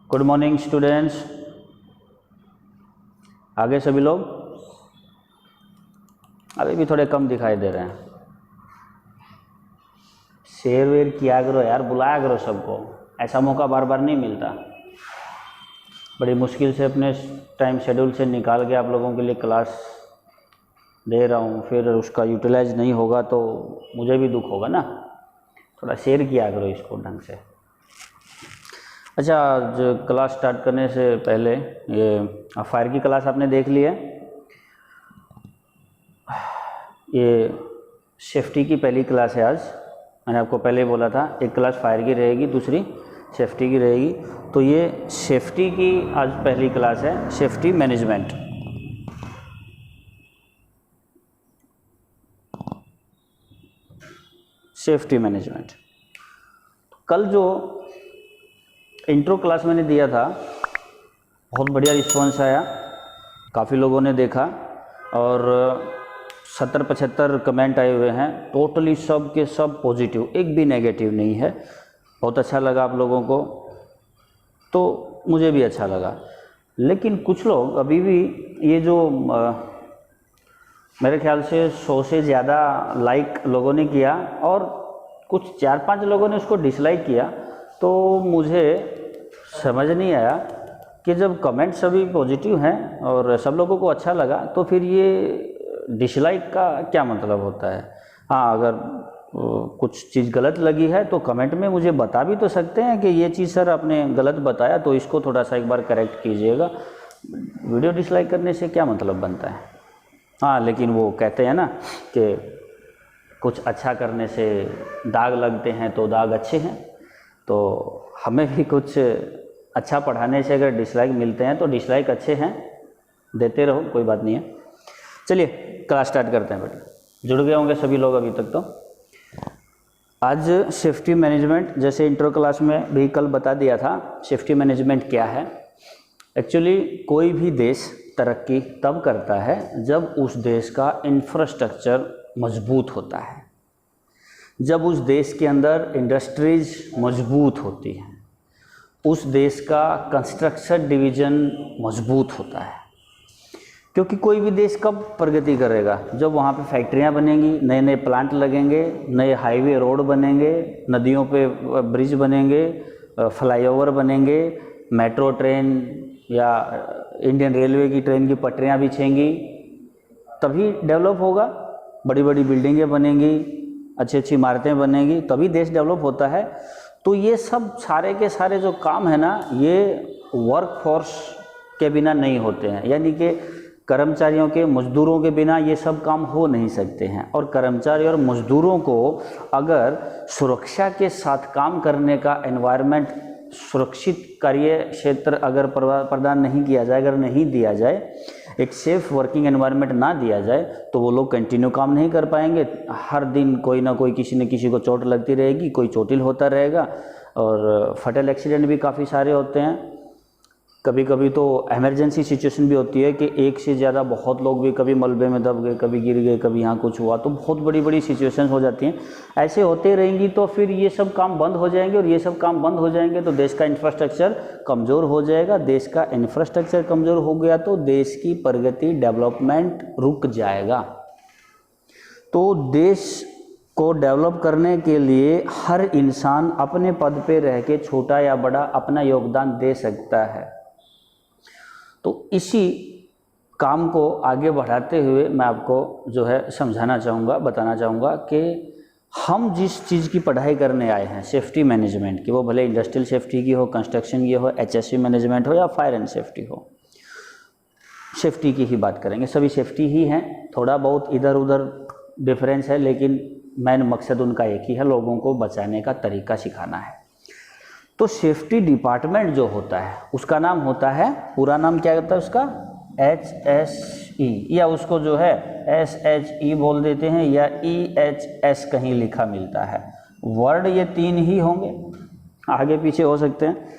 Good morning students. आगे सभी लोग अभी भी थोड़े कम दिखाई दे रहे हैं। शेयर वेयर किया करो यार, बुलाया करो सबको, ऐसा मौका बार बार नहीं मिलता। बड़ी मुश्किल से अपने टाइम शेड्यूल से निकाल के आप लोगों के लिए क्लास दे रहा हूँ, फिर उसका यूटिलाइज नहीं होगा तो मुझे भी दुख होगा ना। थोड़ा शेयर किया करो इसको ढंग से। अच्छा, जो क्लास स्टार्ट करने से पहले ये फायर की क्लास आपने देख ली है। ये सेफ्टी की पहली क्लास है आज। मैंने आपको पहले ही बोला था एक क्लास फायर की रहेगी, दूसरी सेफ्टी की रहेगी। तो ये सेफ्टी की आज पहली क्लास है, सेफ्टी मैनेजमेंट। सेफ्टी मैनेजमेंट कल जो इंट्रो क्लास मैंने दिया था, बहुत बढ़िया रिस्पॉन्स आया, काफ़ी लोगों ने देखा और 70-75 कमेंट आए हुए हैं। टोटली सब के सब पॉजिटिव, एक भी नेगेटिव नहीं है। बहुत अच्छा लगा आप लोगों को, तो मुझे भी अच्छा लगा। लेकिन कुछ लोग अभी भी ये जो मेरे ख्याल से 100 से ज़्यादा लाइक लोगों ने किया और कुछ 4-5 लोगों ने उसको डिसलाइक किया, तो मुझे समझ नहीं आया कि जब कमेंट सभी पॉजिटिव हैं और सब लोगों को अच्छा लगा तो फिर ये डिसलाइक का क्या मतलब होता है। हाँ, अगर कुछ चीज़ गलत लगी है तो कमेंट में मुझे बता भी तो सकते हैं कि ये चीज़ सर आपने गलत बताया, तो इसको थोड़ा सा एक बार करेक्ट कीजिएगा। वीडियो डिसलाइक करने से क्या मतलब बनता है। हाँ, लेकिन वो कहते हैं ना कि कुछ अच्छा करने से दाग लगते हैं तो दाग अच्छे हैं, तो हमें भी कुछ अच्छा पढ़ाने से अगर डिसलाइक मिलते हैं तो डिसलाइक अच्छे हैं, देते रहो, कोई बात नहीं है। चलिए क्लास स्टार्ट करते हैं बेटा। जुड़ गए होंगे सभी लोग अभी तक। तो आज सेफ्टी मैनेजमेंट, जैसे इंट्रो क्लास में भी कल बता दिया था, सेफ्टी मैनेजमेंट क्या है। एक्चुअली कोई भी देश तरक्की तब करता है जब उस देश का इंफ्रास्ट्रक्चर मजबूत होता है, जब उस देश के अंदर इंडस्ट्रीज मजबूत होती हैं, उस देश का कंस्ट्रक्शन डिवीज़न मजबूत होता है। क्योंकि कोई भी देश कब प्रगति करेगा, जब वहाँ पे फैक्ट्रियाँ बनेंगी, नए नए प्लांट लगेंगे, नए हाईवे रोड बनेंगे, नदियों पे ब्रिज बनेंगे, फ्लाईओवर बनेंगे, मेट्रो ट्रेन या इंडियन रेलवे की ट्रेन की पटरियाँ बिछेंगी, तभी डेवलप होगा। बड़ी बड़ी बिल्डिंगें बनेंगी, अच्छी अच्छी इमारतें बनेंगी, तभी देश डेवलप होता है। तो ये सब सारे के सारे जो काम है ना, ये वर्क फोर्स के बिना नहीं होते हैं, यानी कि कर्मचारियों के, मजदूरों के बिना ये सब काम हो नहीं सकते हैं। और कर्मचारी और मजदूरों को अगर सुरक्षा के साथ काम करने का एनवायरनमेंट, सुरक्षित कार्य क्षेत्र अगर प्रदान नहीं किया जाए, अगर नहीं दिया जाए, एक सेफ वर्किंग एनवायरनमेंट ना दिया जाए, तो वो लोग कंटिन्यू काम नहीं कर पाएंगे। हर दिन कोई ना कोई, किसी न किसी को चोट लगती रहेगी, कोई चोटिल होता रहेगा और फटल एक्सीडेंट भी काफ़ी सारे होते हैं। कभी कभी तो इमरजेंसी सिचुएशन भी होती है कि एक से ज़्यादा बहुत लोग भी कभी मलबे में दब गए, कभी गिर गए, कभी यहाँ कुछ हुआ, तो बहुत बड़ी बड़ी सिचुएशंस हो जाती हैं। ऐसे होते रहेंगी तो फिर ये सब काम बंद हो जाएंगे, और ये सब काम बंद हो जाएंगे तो देश का इंफ्रास्ट्रक्चर कमज़ोर हो जाएगा। देश का इंफ्रास्ट्रक्चर कमज़ोर हो गया तो देश की प्रगति, डेवलपमेंट रुक जाएगा। तो देश को डेवलप करने के लिए हर इंसान अपने पद पे रह के, छोटा या बड़ा, अपना योगदान दे सकता है। तो इसी काम को आगे बढ़ाते हुए मैं आपको जो है समझाना चाहूँगा, बताना चाहूँगा कि हम जिस चीज़ की पढ़ाई करने आए हैं, सेफ्टी मैनेजमेंट की, वो भले इंडस्ट्रियल सेफ्टी की हो, कंस्ट्रक्शन की हो, HSE मैनेजमेंट हो या फायर एंड सेफ्टी हो, सेफ्टी की ही बात करेंगे। सभी सेफ्टी ही हैं, थोड़ा बहुत इधर उधर डिफरेंस है, लेकिन मेन मकसद उनका एक ही है, लोगों को बचाने का तरीका सिखाना है। तो सेफ्टी डिपार्टमेंट जो होता है उसका नाम होता है, पूरा नाम क्या होता है उसका, HSE, या उसको जो है SHE बोल देते हैं, या EHS कहीं लिखा मिलता है। वर्ड ये 3 ही होंगे, आगे पीछे हो सकते हैं।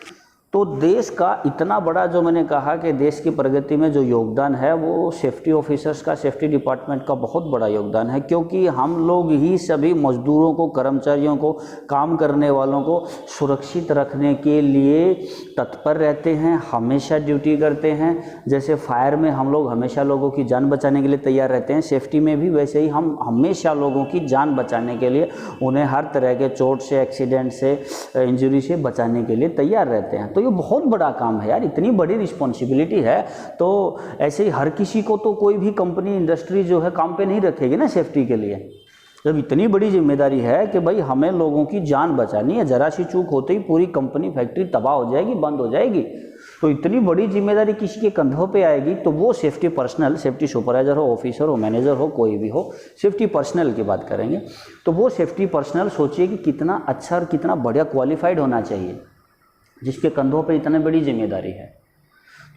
तो देश का इतना बड़ा, जो मैंने कहा कि देश की प्रगति में जो योगदान है वो सेफ्टी ऑफिसर्स का, सेफ्टी डिपार्टमेंट का बहुत बड़ा योगदान है, क्योंकि हम लोग ही सभी मजदूरों को, कर्मचारियों को, काम करने वालों को सुरक्षित रखने के लिए तत्पर रहते हैं, हमेशा ड्यूटी करते हैं। जैसे फायर में हम लोग हमेशा लोगों की जान बचाने के लिए तैयार रहते हैं, सेफ्टी में भी वैसे ही हम हमेशा लोगों की जान बचाने के लिए, उन्हें हर तरह के चोट से, एक्सीडेंट से, इंजरी से बचाने के लिए तैयार रहते हैं। तो ये बहुत बड़ा काम है यार, इतनी बड़ी रिस्पॉन्सिबिलिटी है। तो ऐसे ही हर किसी को तो कोई भी कंपनी, इंडस्ट्री जो है काम पे नहीं रखेगी ना सेफ्टी के लिए। जब इतनी बड़ी जिम्मेदारी है कि भाई हमें लोगों की जान बचानी है, जरा सी चूक होते ही पूरी कंपनी, फैक्ट्री तबाह हो जाएगी, बंद हो जाएगी। तो इतनी बड़ी जिम्मेदारी किसी के कंधों पे आएगी, तो वो सेफ्टी पर्सनल, सेफ्टी सुपरवाइजर हो, ऑफिसर हो, मैनेजर हो, कोई भी हो, सेफ्टी पर्सनल की बात करेंगे, तो वो सेफ्टी पर्सनल सोचिए कि कितना अच्छा और कितना बढ़िया क्वालिफाइड होना चाहिए, जिसके कंधों पे इतनी बड़ी जिम्मेदारी है।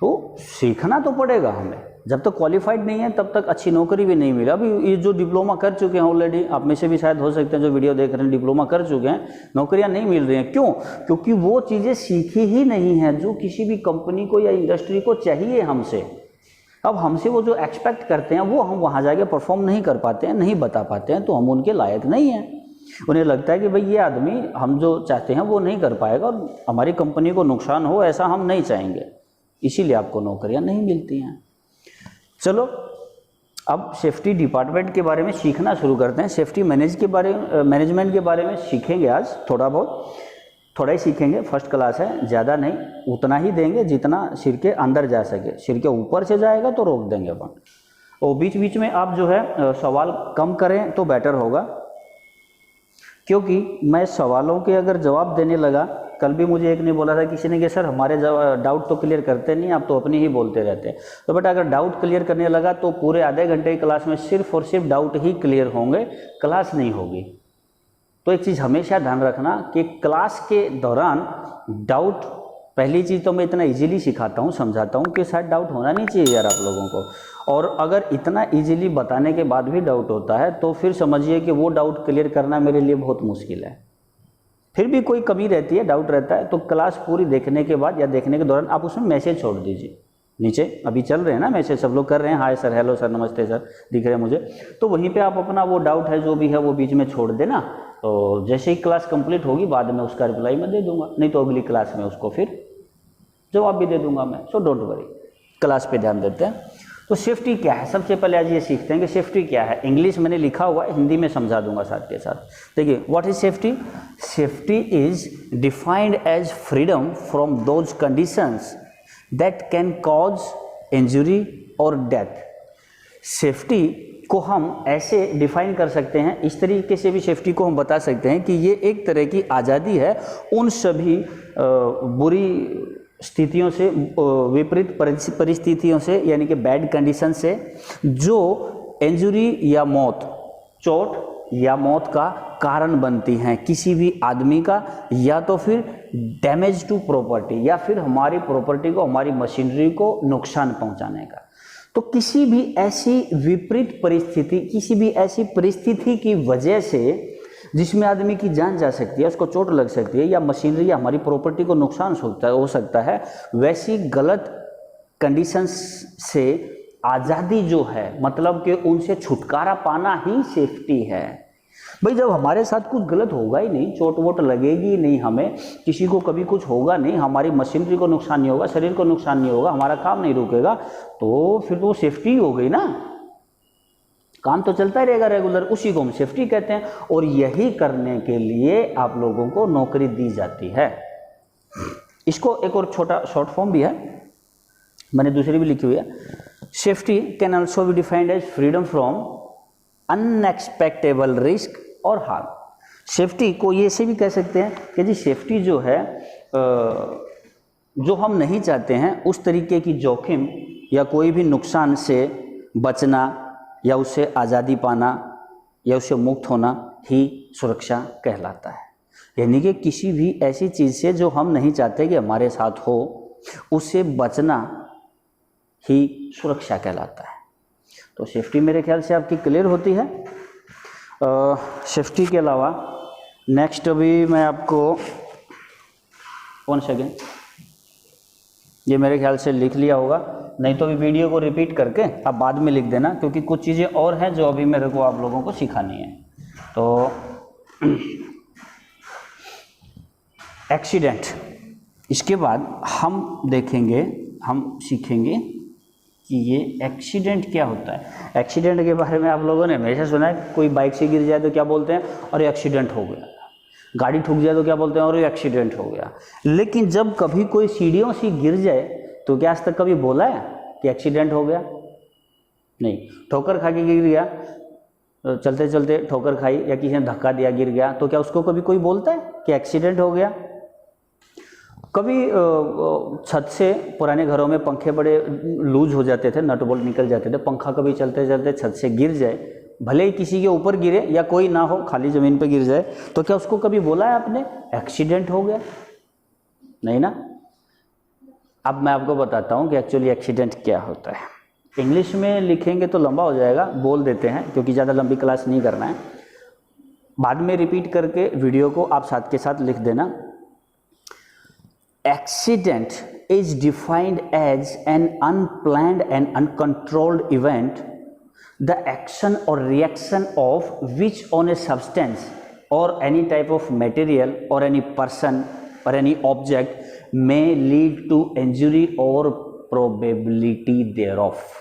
तो सीखना तो पड़ेगा हमें, जब तक क्वालिफाइड नहीं है तब तक अच्छी नौकरी भी नहीं मिली। अभी ये जो डिप्लोमा कर चुके हैं ऑलरेडी, आप में से भी शायद हो सकते हैं जो वीडियो देख रहे हैं, डिप्लोमा कर चुके हैं, नौकरियां नहीं मिल रही हैं। क्यों? क्योंकि वो चीज़ें सीखी ही नहीं है जो किसी भी कंपनी को या इंडस्ट्री को चाहिए हमसे। अब हमसे वो जो एक्सपेक्ट करते हैं वो हम वहाँ जाके परफॉर्म नहीं कर पाते हैं, नहीं बता पाते हैं, तो हम उनके लायक नहीं हैं। उन्हें लगता है कि भाई ये आदमी हम जो चाहते हैं वो नहीं कर पाएगा और हमारी कंपनी को नुकसान हो, ऐसा हम नहीं चाहेंगे, इसीलिए आपको नौकरियां नहीं मिलती हैं। चलो अब सेफ्टी डिपार्टमेंट के बारे में सीखना शुरू करते हैं। सेफ्टी मैनेजमेंट के बारे में सीखेंगे आज, थोड़ा ही सीखेंगे, फर्स्ट क्लास है, ज़्यादा नहीं, उतना ही देंगे जितना सिर के अंदर जा सके। सिर के ऊपर से जाएगा तो रोक देंगे अपन। और बीच बीच में आप जो है सवाल कम करें तो बेटर होगा, क्योंकि मैं सवालों के अगर जवाब देने लगा, कल भी मुझे एक ने बोला था किसी ने कि सर हमारे डाउट तो क्लियर करते नहीं, आप तो अपनी ही बोलते रहते हैं। तो बेटा अगर डाउट क्लियर करने लगा तो पूरे आधे घंटे की क्लास में सिर्फ और सिर्फ डाउट ही क्लियर होंगे, क्लास नहीं होगी। तो एक चीज़ हमेशा ध्यान रखना कि क्लास के दौरान डाउट, पहली चीज़ तो मैं इतना इजीली सिखाता हूँ, समझाता हूँ कि शायद डाउट होना नहीं चाहिए यार आप लोगों को। और अगर इतना इजीली बताने के बाद भी डाउट होता है तो फिर समझिए कि वो डाउट क्लियर करना मेरे लिए बहुत मुश्किल है। फिर भी कोई कमी रहती है, डाउट रहता है, तो क्लास पूरी देखने के बाद या देखने के दौरान आप उसमें मैसेज छोड़ दीजिए। नीचे अभी चल रहे हैं ना मैसेज, सब लोग कर रहे हैं, हाय सर, हेलो सर, नमस्ते सर, दिख रहे हैं मुझे। तो वहीं पे आप अपना वो डाउट है जो भी है वो बीच में छोड़ देना। तो जैसे ही क्लास कंप्लीट होगी बाद में उसका रिप्लाई मैं दे दूंगा, नहीं तो अगली क्लास में उसको फिर जवाब भी दे दूंगा मैं। सो डोंट वरी, क्लास पे ध्यान देते हैं। तो सेफ्टी क्या है, सबसे पहले आज ये सीखते हैं कि सेफ्टी क्या है। इंग्लिश मैंने लिखा हुआ है, हिंदी में समझा दूंगा साथ के साथ। देखिए, what is safety? Safety is defined as freedom from those conditions that can cause injury और डेथ। सेफ्टी को हम ऐसे डिफाइन कर सकते हैं, इस तरीके से भी सेफ्टी को हम बता सकते हैं कि ये एक तरह की आज़ादी है उन सभी बुरी स्थितियों से, विपरीत परिस्थितियों से, यानी कि बैड कंडीशन से, जो इंजरी या मौत, चोट या मौत का कारण बनती हैं किसी भी आदमी का, या तो फिर डैमेज टू प्रॉपर्टी, या फिर हमारी प्रॉपर्टी को, हमारी मशीनरी को नुकसान पहुंचाने का। तो किसी भी ऐसी विपरीत परिस्थिति, किसी भी ऐसी परिस्थिति की वजह से जिसमें आदमी की जान जा सकती है, उसको चोट लग सकती है, या मशीनरी या हमारी प्रॉपर्टी को नुकसान हो सकता है, वैसी गलत कंडीशंस से आज़ादी जो है, मतलब कि उनसे छुटकारा पाना ही सेफ्टी है। भाई जब हमारे साथ कुछ गलत होगा ही नहीं, चोट वोट लगेगी नहीं, हमें किसी को कभी कुछ होगा नहीं, हमारी मशीनरी को नुकसान नहीं होगा, शरीर को नुकसान नहीं होगा, हमारा काम नहीं रुकेगा, तो फिर तो सेफ्टी हो गई ना, काम तो चलता ही रहेगा रेगुलर, उसी को हम सेफ्टी कहते हैं। और यही करने के लिए आप लोगों को नौकरी दी जाती है। इसको एक और छोटा शॉर्ट फॉर्म भी है, मैंने दूसरी भी लिखी हुई है। Safety can also be defined as freedom from unexpectable risk और हार्म। सेफ्टी को ये से भी कह सकते हैं कि जी सेफ्टी जो है, जो हम नहीं चाहते हैं उस तरीके की जोखिम या कोई भी नुकसान से बचना, या उससे आज़ादी पाना, या उससे मुक्त होना ही सुरक्षा कहलाता है। यानी कि किसी भी ऐसी चीज़ से जो हम नहीं चाहते कि हमारे साथ हो, उससे बचना ही सुरक्षा कहलाता है। तो सेफ्टी मेरे ख्याल से आपकी क्लियर होती है। सेफ्टी के अलावा नेक्स्ट अभी मैं आपको 1 सेकेंड ये मेरे ख्याल से लिख लिया होगा, नहीं तो भी वीडियो को रिपीट करके आप बाद में लिख देना, क्योंकि कुछ चीज़ें और हैं जो अभी मेरे को आप लोगों को सिखानी है। तो एक्सीडेंट, इसके बाद हम देखेंगे, हम सीखेंगे कि ये एक्सीडेंट क्या होता है। एक्सीडेंट के बारे में आप लोगों ने हमेशा सुना है, कोई बाइक से गिर जाए तो क्या बोलते हैं, अरे एक्सीडेंट हो गया। गाड़ी ठुक जाए तो क्या बोलते हैं, अरे एक्सीडेंट हो गया। लेकिन जब कभी कोई सीढ़ियों से गिर जाए तो क्या आज तक कभी बोला है कि एक्सीडेंट हो गया? नहीं। ठोकर खा के गिर गया, चलते चलते ठोकर खाई या किसी ने धक्का दिया गिर गया, तो क्या उसको कभी कोई बोलता है कि एक्सीडेंट हो गया? कभी छत से, पुराने घरों में पंखे बड़े लूज हो जाते थे, नट बोल्ट निकल जाते थे, पंखा कभी चलते चलते छत से गिर जाए, भले ही किसी के ऊपर गिरे या कोई ना हो, खाली ज़मीन पे गिर जाए, तो क्या उसको कभी बोला है आपने एक्सीडेंट हो गया? नहीं ना। अब मैं आपको बताता हूँ कि एक्चुअली एक्सीडेंट क्या होता है। इंग्लिश में लिखेंगे तो लंबा हो जाएगा, बोल देते हैं क्योंकि ज़्यादा लंबी क्लास नहीं करना है। बाद में रिपीट करके वीडियो को आप साथ के साथ लिख देना। Accident is defined as an unplanned and uncontrolled event, the action or reaction of which on a substance or any type of material or any person or any object may lead to injury or probability thereof।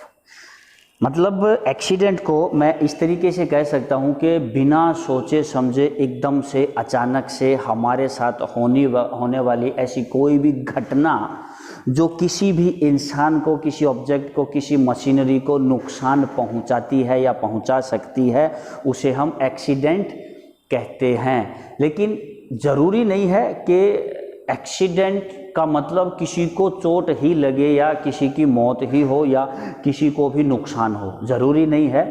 मतलब accident को मैं इस तरीके से कह सकता हूँ कि बिना सोचे समझे एकदम से अचानक से हमारे साथ होने वाली ऐसी कोई भी घटना जो किसी भी इंसान को, किसी ऑब्जेक्ट को, किसी मशीनरी को नुकसान पहुँचाती है या पहुँचा सकती है, उसे हम एक्सीडेंट कहते हैं। लेकिन ज़रूरी नहीं है कि एक्सीडेंट का मतलब किसी को चोट ही लगे या किसी की मौत ही हो या किसी को भी नुकसान हो, ज़रूरी नहीं है।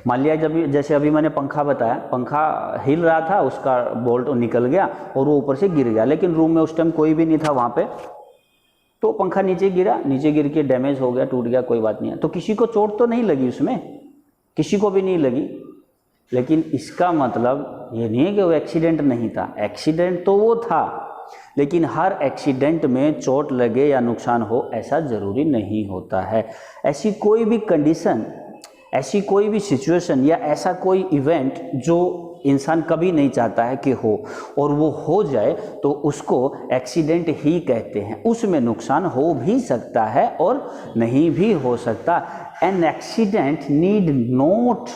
मान लिया जैसे अभी मैंने पंखा बताया, पंखा हिल रहा था, उसका बोल्ट निकल गया और वो ऊपर से गिर गया, लेकिन रूम में उस टाइम कोई भी नहीं था वहाँ पे, तो पंखा नीचे गिरा, नीचे गिर के डैमेज हो गया, टूट गया, कोई बात नहीं है। तो किसी को चोट तो नहीं लगी, उसमें किसी को भी नहीं लगी, लेकिन इसका मतलब ये नहीं है कि वो एक्सीडेंट नहीं था। एक्सीडेंट तो वो था, लेकिन हर एक्सीडेंट में चोट लगे या नुकसान हो ऐसा ज़रूरी नहीं होता है। ऐसी कोई भी कंडीशन, ऐसी कोई भी सिचुएशन या ऐसा कोई इवेंट जो इंसान कभी नहीं चाहता है कि हो और वो हो जाए तो उसको एक्सीडेंट ही कहते हैं। उसमें नुकसान हो भी सकता है और नहीं भी हो सकता। An accident need not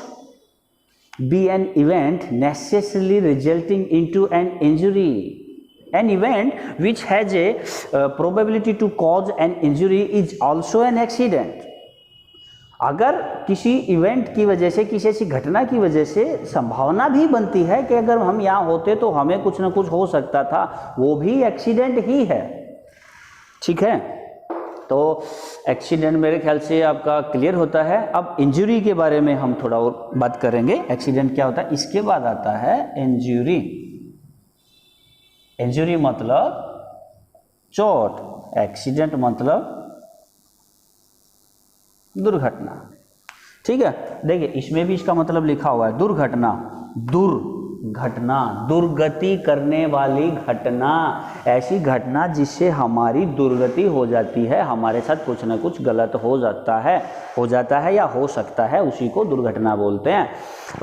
be an event necessarily resulting into an injury. An event which has a probability to cause an injury is also an accident। अगर किसी इवेंट की वजह से, किसी ऐसी घटना की वजह से संभावना भी बनती है कि अगर हम यहाँ होते तो हमें कुछ ना कुछ हो सकता था, वो भी एक्सीडेंट ही है। ठीक है, तो एक्सीडेंट मेरे ख्याल से आपका क्लियर होता है। अब इंजरी के बारे में हम थोड़ा और बात करेंगे, एक्सीडेंट क्या होता है। इसके बाद आता है इंजरी। इंजरी मतलब चोट, एक्सीडेंट मतलब दुर्घटना। ठीक है, देखिए इसमें भी इसका मतलब लिखा हुआ है दुर्घटना। दुर्घटना, दुर्गति करने वाली घटना, ऐसी घटना जिससे हमारी दुर्गति हो जाती है, हमारे साथ कुछ ना कुछ गलत हो जाता है या हो सकता है, उसी को दुर्घटना बोलते हैं।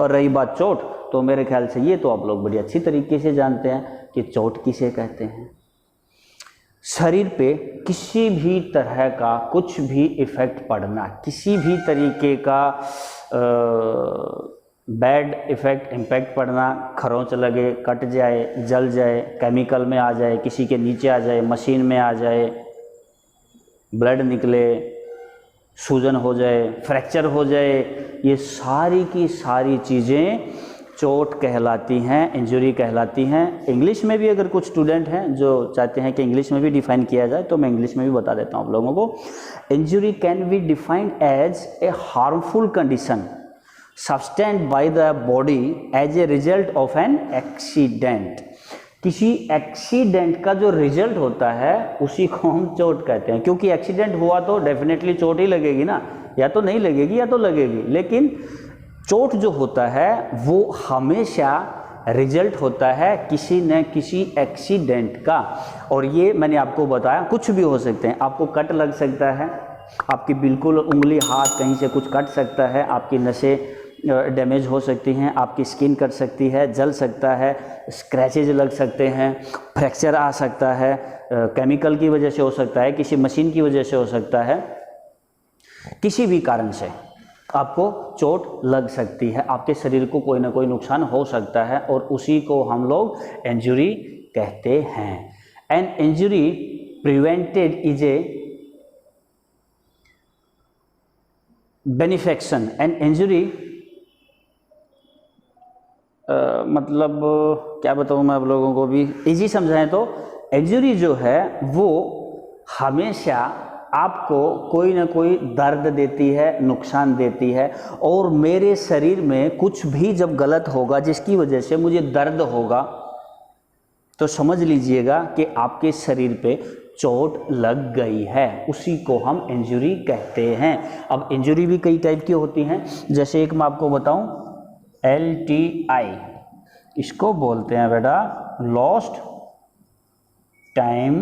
और रही बात चोट, तो मेरे ख्याल से ये तो आप लोग बड़ी अच्छी तरीके से जानते हैं कि चोट किसे कहते हैं। शरीर पे किसी भी तरह का कुछ भी इफ़ेक्ट पड़ना, किसी भी तरीके का बैड इफ़ेक्ट, इम्पैक्ट पड़ना, खरोंच लगे, कट जाए, जल जाए, केमिकल में आ जाए, किसी के नीचे आ जाए, मशीन में आ जाए, ब्लड निकले, सूजन हो जाए, फ्रैक्चर हो जाए, ये सारी की सारी चीज़ें चोट कहलाती हैं, इंजरी कहलाती हैं। इंग्लिश में भी अगर कुछ स्टूडेंट हैं जो चाहते हैं कि इंग्लिश में भी डिफाइन किया जाए तो मैं इंग्लिश में भी बता देता हूँ आप लोगों को। Injury can be defined as a harmful condition sustained by the body as a result of an accident. किसी एक्सीडेंट का जो रिजल्ट होता है उसी को हम चोट कहते हैं, क्योंकि एक्सीडेंट हुआ तो डेफिनेटली चोट ही लगेगी ना, या तो नहीं लगेगी या तो लगेगी, लेकिन चोट जो होता है वो हमेशा रिजल्ट होता है किसी न किसी एक्सीडेंट का। और ये मैंने आपको बताया कुछ भी हो सकते हैं, आपको कट लग सकता है, आपकी बिल्कुल उंगली हाथ कहीं से कुछ कट सकता है, आपकी नसें डैमेज हो सकती हैं, आपकी स्किन कट सकती है, जल सकता है, स्क्रैचेज लग सकते हैं, फ्रैक्चर आ सकता है, केमिकल की वजह से हो सकता है, किसी मशीन की वजह से हो सकता है, किसी भी कारण से आपको चोट लग सकती है, आपके शरीर को कोई ना कोई नुकसान हो सकता है और उसी को हम लोग इंजरी कहते हैं। An injury prevented is a benediction. An injury मतलब क्या बताऊँ मैं आप लोगों को भी इजी समझाएं तो इंजरी जो है वो हमेशा आपको कोई ना कोई दर्द देती है, नुकसान देती है। और मेरे शरीर में कुछ भी जब गलत होगा जिसकी वजह से मुझे दर्द होगा तो समझ लीजिएगा कि आपके शरीर पे चोट लग गई है, उसी को हम इंजरी कहते हैं। अब इंजरी भी कई टाइप की होती हैं, जैसे एक मैं आपको बताऊं LTI, इसको बोलते हैं बेटा lost time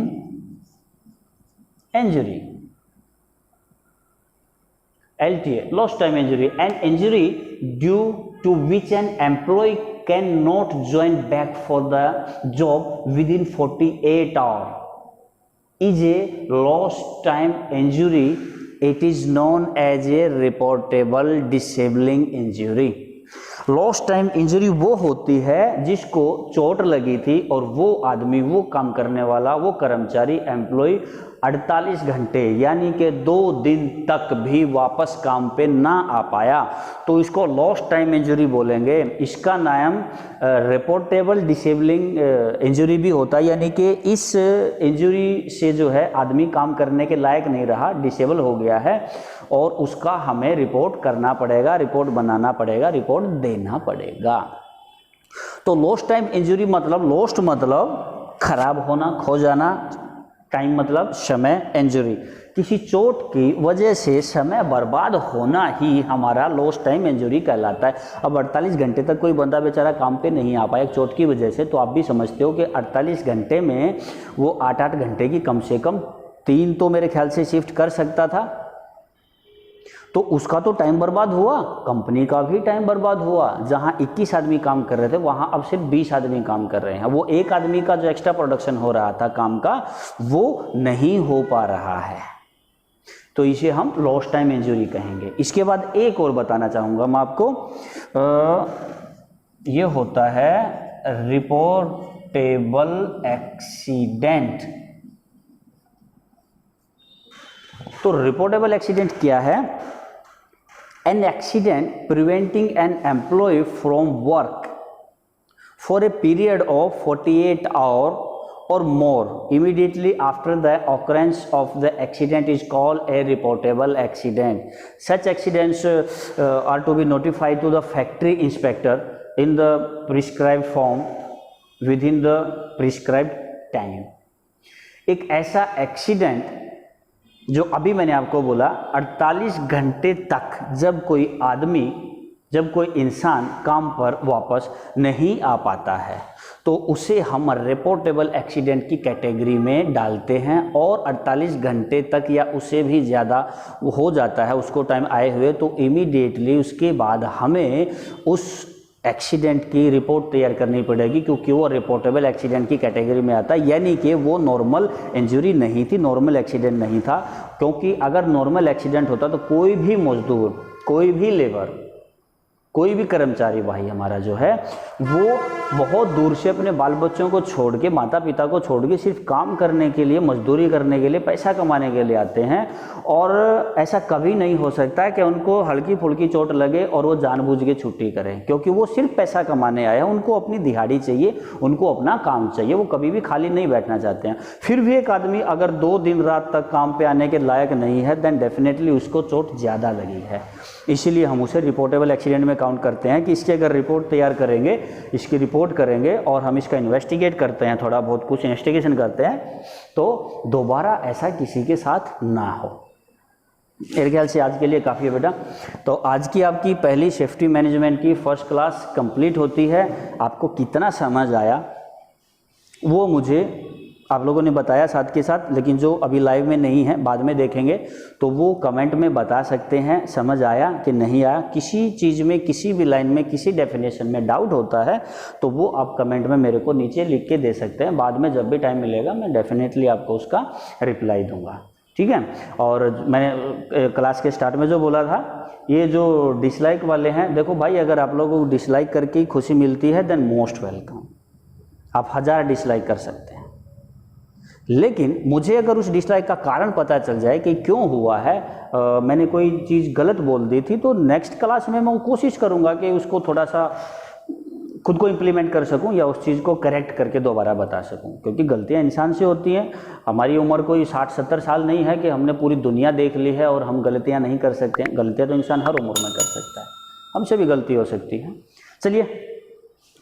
injury. LTA lost time injury, an injury due to which an employee can not join back for the job within 48 hour is a lost time injury. It is known as a reportable disabling injury. Lost time injury वो होती है जिसको चोट लगी थी और वो आदमी, वो काम करने वाला, वो कर्मचारी, एम्प्लॉय 48 घंटे यानी कि 2 दिन तक भी वापस काम पे ना आ पाया तो इसको लॉस्ट टाइम इंजरी बोलेंगे। इसका नाम रिपोर्टेबल डिसेबलिंग इंजरी भी होता है, यानी कि इस इंजरी से जो है आदमी काम करने के लायक नहीं रहा, डिसेबल हो गया है और उसका हमें रिपोर्ट करना पड़ेगा, रिपोर्ट बनाना पड़ेगा, रिपोर्ट देना पड़ेगा। तो लॉस्ट टाइम इंजरी मतलब लॉस्ट मतलब खराब होना, खो जाना, टाइम मतलब समय, इंजरी किसी चोट की वजह से समय बर्बाद होना ही हमारा लॉस्ट टाइम इंजरी कहलाता है। अब 48 घंटे तक कोई बंदा बेचारा काम पे नहीं आ पाया एक चोट की वजह से, तो आप भी समझते हो कि 48 घंटे में वो 8-8 घंटे की कम से कम 3 तो मेरे ख्याल से शिफ्ट कर सकता था, तो उसका तो टाइम बर्बाद हुआ, कंपनी का भी टाइम बर्बाद हुआ। जहां 21 आदमी काम कर रहे थे वहां अब सिर्फ 20 आदमी काम कर रहे हैं। वो एक आदमी का जो एक्स्ट्रा प्रोडक्शन हो रहा था काम का वो नहीं हो पा रहा है, तो इसे हम लॉस्ट टाइम इंजरी कहेंगे। इसके बाद एक और बताना चाहूँगा मैं आपको, ये होता है रिपोर्टेबल एक्सीडेंट। तो रिपोर्टेबल एक्सीडेंट क्या है? An accident preventing an employee from work for a period of 48 hours or more immediately after the occurrence of the accident is called a reportable accident. Such accidents are to be notified to the factory inspector in the prescribed form within the prescribed time. एक ऐसा accident जो अभी मैंने आपको बोला 48 घंटे तक जब कोई आदमी, जब कोई इंसान काम पर वापस नहीं आ पाता है तो उसे हम रिपोर्टेबल एक्सीडेंट की कैटेगरी में डालते हैं। और 48 घंटे तक या उससे भी ज़्यादा हो जाता है उसको टाइम आए हुए, तो इमीडिएटली उसके बाद हमें उस एक्सीडेंट की रिपोर्ट तैयार करनी पड़ेगी, क्योंकि वो रिपोर्टेबल एक्सीडेंट की कैटेगरी में आता है, यानी कि वो नॉर्मल इंजरी नहीं थी, नॉर्मल एक्सीडेंट नहीं था। क्योंकि अगर नॉर्मल एक्सीडेंट होता तो कोई भी मजदूर, कोई भी लेबर, कोई भी कर्मचारी भाई हमारा जो है वो बहुत दूर से अपने बाल बच्चों को छोड़ के, माता पिता को छोड़ के सिर्फ काम करने के लिए, मजदूरी करने के लिए, पैसा कमाने के लिए आते हैं। और ऐसा कभी नहीं हो सकता कि उनको हल्की फुल्की चोट लगे और वो जानबूझ के छुट्टी करें, क्योंकि वो सिर्फ पैसा कमाने आए हैं, उनको अपनी दिहाड़ी चाहिए, उनको अपना काम चाहिए, वो कभी भी खाली नहीं बैठना चाहते हैं। फिर भी एक आदमी अगर 2 दिन रात तक काम पे आने के लायक नहीं है देन डेफिनेटली उसको चोट ज़्यादा लगी है, इसीलिए हम उसे रिपोर्टेबल एक्सीडेंट में काउंट करते हैं कि इसकी अगर रिपोर्ट तैयार करेंगे, इसकी रिपोर्ट करेंगे और हम इसका इन्वेस्टिगेट करते हैं, थोड़ा बहुत कुछ इन्वेस्टिगेशन करते हैं, तो दोबारा ऐसा किसी के साथ ना हो। मेरे ख्याल से आज के लिए काफ़ी है बेटा। तो आज की आपकी पहली सेफ्टी मैनेजमेंट की फर्स्ट क्लास कंप्लीट होती है। आपको कितना समझ आया वो मुझे आप लोगों ने बताया साथ के साथ, लेकिन जो अभी लाइव में नहीं है बाद में देखेंगे तो वो कमेंट में बता सकते हैं समझ आया कि नहीं आया। किसी चीज़ में, किसी भी लाइन में, किसी डेफिनेशन में डाउट होता है तो वो आप कमेंट में मेरे को नीचे लिख के दे सकते हैं। बाद में जब भी टाइम मिलेगा मैं डेफिनेटली आपको उसका रिप्लाई दूंगा, ठीक है। और मैंने क्लास के स्टार्ट में जो बोला था, ये जो डिसलाइक वाले हैं, देखो भाई अगर आप लोगों को डिसलाइक करके ही खुशी मिलती है देन मोस्ट वेलकम, आप 1000 डिसलाइक कर सकते हैं। लेकिन मुझे अगर उस डिसलाइक का कारण पता चल जाए कि क्यों हुआ है, मैंने कोई चीज़ गलत बोल दी थी, तो नेक्स्ट क्लास में मैं कोशिश करूँगा कि उसको थोड़ा सा खुद को इम्प्लीमेंट कर सकूं या उस चीज़ को करेक्ट करके दोबारा बता सकूं, क्योंकि गलतियां इंसान से होती हैं। हमारी उम्र कोई 60-70 साल नहीं है कि हमने पूरी दुनिया देख ली है और हम गलतियां नहीं कर सकते हैं। गलतियां तो इंसान हर उम्र में कर सकता है, हमसे भी गलती हो सकती है। चलिए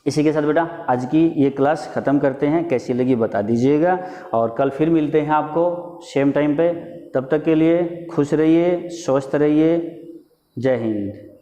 इसी के साथ बेटा आज की ये क्लास ख़त्म करते हैं। कैसी लगी बता दीजिएगा और कल फिर मिलते हैं आपको सेम टाइम पे। तब तक के लिए खुश रहिए, स्वस्थ रहिए। जय हिंद।